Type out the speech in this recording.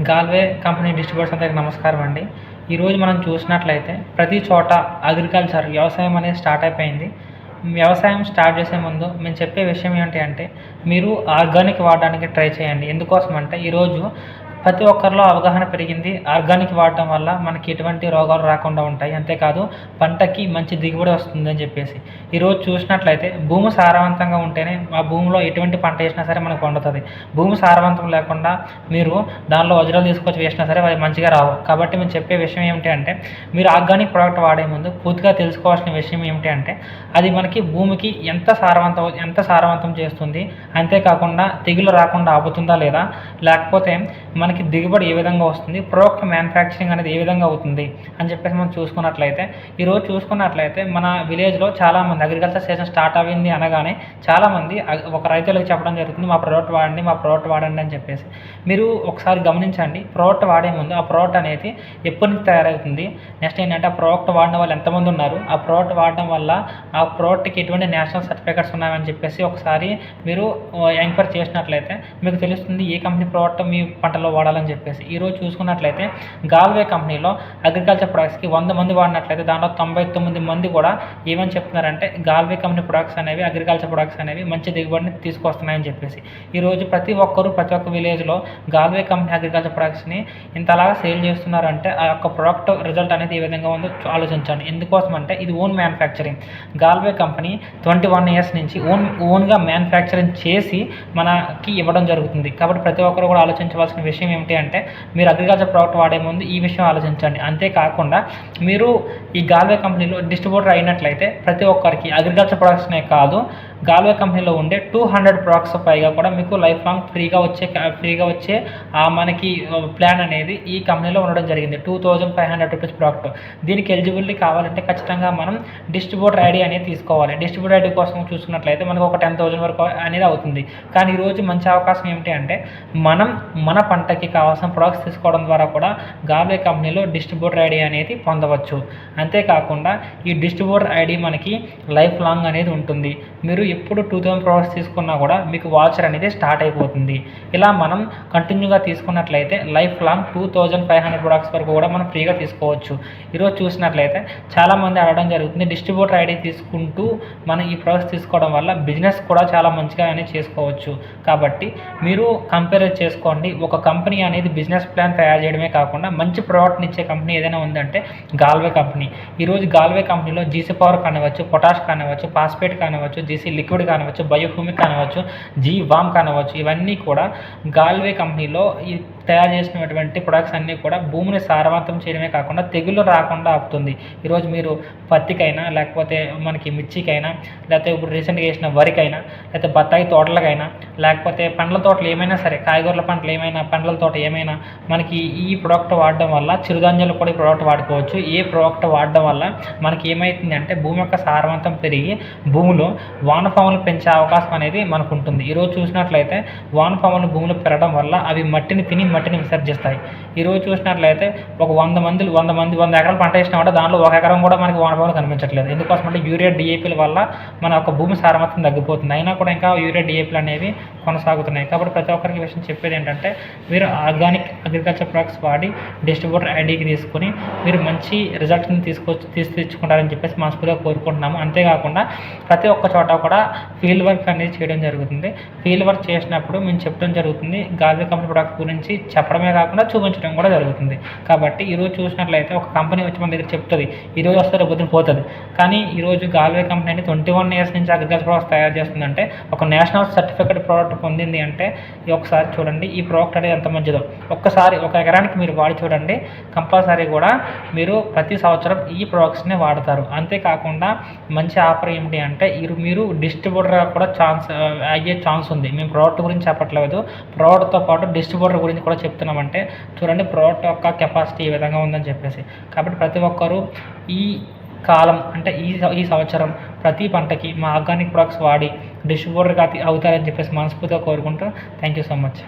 గాల్వే company distributors అందరికి నమస్కారం అండి. ఈరోజు మనం చూసినట్లయితే ప్రతి చోట వ్యవసాయం అనేది స్టార్ట్ అయిపోయింది. వ్యవసాయం స్టార్ట్ చేసే ముందు మేము చెప్పే విషయం ఏంటి అంటే, మీరు ఆర్గానిక్ వాడడానికి ట్రై చేయండి. ఎందుకోసం అంటే ఈరోజు ప్రతి ఒక్కరిలో అవగాహన పెరిగింది. ఆర్గానిక్ వాడటం వల్ల మనకి ఎటువంటి రోగాలు రాకుండా ఉంటాయి. అంతేకాదు పంటకి మంచి దిగుబడి వస్తుందని చెప్పేసి. ఈరోజు చూసినట్లయితే భూమి సారవంతంగా ఉంటేనే ఆ భూమిలో ఎటువంటి పంట వేసినా సరే మనకు పండుతుంది. భూమి సారవంతం లేకుండా మీరు దానిలో వజ్రాలు తీసుకొచ్చి వేసినా సరే అవి మంచిగా రావు. కాబట్టి మేము చెప్పే విషయం ఏమిటి అంటే, మీరు ఆర్గానిక్ ప్రోడక్ట్ వాడే ముందు పూర్తిగా తెలుసుకోవాల్సిన విషయం ఏమిటి అంటే, అది మనకి భూమికి ఎంత సారవంతం చేస్తుంది, అంతేకాకుండా తెగులు రాకుండా ఆపుతుందా లేదా, లేకపోతే మనకి దిగుబడి ఏ విధంగా వస్తుంది, ప్రోడక్ట్ మ్యానుఫ్యాక్చరింగ్ అనేది ఏ విధంగా అవుతుంది అని చెప్పేసి మనం చూసుకున్నట్లయితే, ఈరోజు చూసుకున్నట్లయితే మన విలేజ్లో చాలామంది అగ్రికల్చర్ సీజన్ స్టార్ట్ అయింది అనగానే చాలామంది ఒక రైతులకు చెప్పడం జరుగుతుంది, మా ప్రోడక్ట్ వాడండి అని చెప్పేసి. మీరు ఒకసారి గమనించండి, ప్రోడక్ట్ వాడే ముందు ఆ ప్రోడక్ట్ అనేది ఎప్పటి నుంచి తయారవుతుంది, నెక్స్ట్ ఏంటంటే ఆ ప్రోడక్ట్ వాడిన వాళ్ళు ఎంతమంది ఉన్నారు, ఆ ప్రోడక్ట్ వాడడం వల్ల ఆ ప్రోడక్ట్కి ఎటువంటి నేషనల్ సర్టిఫికేట్స్ ఉన్నాయని చెప్పేసి ఒకసారి మీరు ఎంక్వైరీ చేసినట్లయితే మీకు తెలుస్తుంది ఏ కంపెనీ ప్రోడక్ట్ మీ పంటలో వాడాలని చెప్పేసి. ఈరోజు చూసుకున్నట్లయితే గాల్వే కంపెనీలో అగ్రికల్చర్ ప్రొడక్ట్స్కి 100 మంది వాడినట్లయితే దాంట్లో 99 మంది కూడా ఏమని చెప్తున్నారంటే, గాల్వే కంపెనీ ప్రొడక్ట్స్ అనేవి, అగ్రికల్చర్ ప్రొడక్ట్స్ అనేవి మంచి దిగుబడిని తీసుకొస్తున్నాయని చెప్పేసి. ఈరోజు ప్రతి ఒక్క విలేజ్లో గాల్వే కంపెనీ అగ్రికల్చర్ ప్రొడక్ట్స్ని ఇంతలాగా సేల్ చేస్తున్నారంటే ఆ యొక్క ప్రోడక్ట్ రిజల్ట్ అనేది ఏ విధంగా ఉందో ఆలోచించండి. ఎందుకోసం అంటే ఇది ఓన్ మ్యానుఫ్యాక్చరింగ్. గాల్వే కంపెనీ 21 ఇయర్స్ నుంచి ఓన్గా మ్యానుఫ్యాక్చరింగ్ చేసి మనకి ఇవ్వడం జరుగుతుంది. కాబట్టి ప్రతి ఒక్కరు కూడా ఆలోచించవలసిన విషయం ఏమిటి అంటే, మీరు అగ్రికల్చర్ ప్రోడక్ట్ వాడే ముందు ఈ విషయం ఆలోచించండి. అంతేకాకుండా మీరు ఈ గాల్వే కంపెనీలో డిస్ట్రిబ్యూటర్ అయినట్లయితే ప్రతి ఒక్కరికి అగ్రికల్చర్ ప్రొడక్ట్స్నే కాదు, గాల్వే కంపెనీలో ఉండే 200 ప్రొడక్ట్స్ పైగా కూడా మీకు లైఫ్ లాంగ్ ఫ్రీగా వచ్చే మనకి ప్లాన్ అనేది ఈ కంపెనీలో ఉండడం జరిగింది. 2500 రూపీస్ ప్రోడక్ట్. దీనికి ఎలిజిబిలిటీ కావాలంటే ఖచ్చితంగా మనం డిస్ట్రిబ్యూటర్ ఐడి అనేది తీసుకోవాలి. డిస్ట్రిబ్యూటర్ ఐడి కోసం చూసుకున్నట్లయితే మనకు ఒక 10,000 వరకు అనేది అవుతుంది. కానీ ఈరోజు మంచి అవకాశం ఏమిటి అంటే, మనం మన పంటకి కావాల్సిన ప్రొడక్ట్స్ తీసుకోవడం ద్వారా కూడా గాల్వే కంపెనీలో డిస్ట్రిబ్యూటర్ ఐడి అనేది పొందవచ్చు. అంతేకాకుండా ఈ డిస్ట్రిబ్యూటర్ ఐడి మనకి లైఫ్ లాంగ్ అనేది ఉంటుంది. మీరు ఎప్పుడు 2000 ప్రొడక్ట్స్ తీసుకున్నా కూడా మీకు వాచర్ అనేది స్టార్ట్ అయిపోతుంది. ఇలా మనం కంటిన్యూగా తీసుకున్నట్లయితే లైఫ్ లాంగ్ 2500 ప్రొడక్ట్స్ వరకు కూడా మనం ఫ్రీగా తీసుకోవచ్చు. ఈరోజు చూసినట్లయితే చాలామంది అడగడం జరుగుతుంది, డిస్ట్రిబ్యూటర్ ఐడి తీసుకుంటూ మనం ఈ ప్రొడక్ట్స్ తీసుకోవడం వల్ల బిజినెస్ కూడా చాలా మంచిగా అనేది చేసుకోవచ్చు. కాబట్టి మీరు కంపేర్ చేసుకోండి. ఒక కంపెనీ అనేది బిజినెస్ ప్లాన్ తయారు చేయడమే కాకుండా మంచి ప్రోడక్ట్ని ఇచ్చే కంపెనీ ఏదైనా ఉందంటే గాల్వే కంపెనీ. ఈరోజు గాల్వే కంపెనీలో జీసీ పవర్ కానివ్వచ్చు, పొటాష్ కానివ్వచ్చు, ఫాస్ఫేట్ కానివ్వచ్చు, జీసీ లిక్విడ్ కానివ్వచ్చు, బయోఫ్యూమిక్ కానివ్వచ్చు, జీ వామ్ కానివ్వచ్చు, ఇవన్నీ కూడా గాల్వే కంపెనీలో ఈ తయారు చేసినటువంటి ప్రొడక్ట్స్ అన్నీ కూడా భూమిని సారవంతం చేయడమే కాకుండా తెగుళ్ళు రాకుండా ఆపుతుంది. ఈరోజు మీరు పత్తికైనా, లేకపోతే మనకి మిర్చికైనా, లేకపోతే ఇప్పుడు రీసెంట్గా వేసిన వరికైనా, లేకపోతే బత్తాయి తోటలకైనా, లేకపోతే పండ్ల తోటలు ఏమైనా సరే, కాయగూరల పంటలు ఏమైనా, పండ్ల తోట ఏమైనా మనకి ఈ ప్రోడక్ట్ వాడడం వల్ల, చిరుధాన్యాలు కూడా ఈ ప్రోడక్ట్ వాడుకోవచ్చు. ఏ ప్రోడక్ట్ వాడడం వల్ల మనకి ఏమవుతుంది అంటే, భూమి యొక్క సారవంతం పెరిగి భూమిలో వానపాములు పెంచే అవకాశం అనేది మనకు ఉంటుంది. ఈరోజు చూసినట్లయితే వానపాములు భూమిలో పెరగడం వల్ల అవి మట్టిని విసర్జిస్తాయి. ఈరోజు చూసినట్లయితే ఒక 100 ఎకరాలు పంట వేసినా కూడా దానిలో 1 ఎకరం కూడా మనకి వానపాములు కనిపించట్లేదు. ఎందుకోసం అంటే యూరియా డిఏపీల వల్ల మన యొక్క భూమి సారవంతం తగ్గిపోతుంది. అయినా కూడా ఇంకా యూరియా డిఏపీలు అనేవి కొనసాగుతున్నాయి. కాబట్టి ప్రతి ఒక్కరికి విషయం చెప్పేది ఏంటంటే, మీరు ఆర్గానిక్ అగ్రికల్చర్ ప్రొడక్ట్స్ వాడి డిస్ట్రిబ్యూటర్ ఐడికి తీసుకుని మీరు మంచి రిజల్ట్ని తెచ్చుకుంటారని చెప్పేసి మనస్ఫూర్తిగా కోరుకుంటున్నాము. అంతేకాకుండా ప్రతి ఒక్క చోట కూడా ఫీల్డ్ వర్క్ అనేది చేయడం జరుగుతుంది. ఫీల్డ్ వర్క్ చేసినప్పుడు మేము చెప్పడం జరుగుతుంది, గాల్వే కంపెనీ ప్రొడక్ట్ గురించి చెప్పడమే కాకుండా చూపించడం కూడా జరుగుతుంది. కాబట్టి ఈరోజు చూసినట్లయితే ఒక కంపెనీ వచ్చి మన దగ్గర చెప్తుంది, ఈరోజు వస్తే రేపు పొద్దున పోతుంది. కానీ ఈరోజు గాల్వే కంపెనీ అనేది 21 ఇయర్స్ నుంచి అగ్రికల్చర్ ప్రొడక్ట్స్ తయారు చేస్తుందంటే, ఒక నేషనల్ సర్టిఫికేట్ ప్రోడక్ట్ పొందింది అంటే ఒకసారి చూడండి ఈ ప్రోడక్ట్ అనేది ఎంత మంచిదో. ఒక్కసారి 1 ఎకరానికి మీరు వాడి చూడండి, కంపల్సరీ కూడా మీరు ప్రతి సంవత్సరం ఈ ప్రోడక్ట్స్ని వాడతారు. అంతేకాకుండా మంచి ఆఫర్ ఏమిటి అంటే, మీరు డిస్ట్రిబ్యూటర్గా కూడా అయ్యే ఛాన్స్ ఉంది. మేము ప్రోడక్ట్ గురించి చెప్పట్లేదు, ప్రోడక్ట్తో పాటు డిస్ట్రిబ్యూటర్ గురించి కూడా చెప్తున్నామంటే చూడండి ప్రోడక్ట్ యొక్క కెపాసిటీ ఏ విధంగా ఉందని చెప్పేసి. కాబట్టి ప్రతి ఒక్కరూ ఈ కాలం అంటే ఈ సంవత్సరం ప్రతి పంటకి మా ఆర్గానిక్ ప్రొడక్ట్స్ వాడి డిస్ట్రిబ్యూటర్గా అవుతారని చెప్పేసి మనస్ఫూర్తిగా కోరుకుంటూ థ్యాంక్ యూ సో మచ్.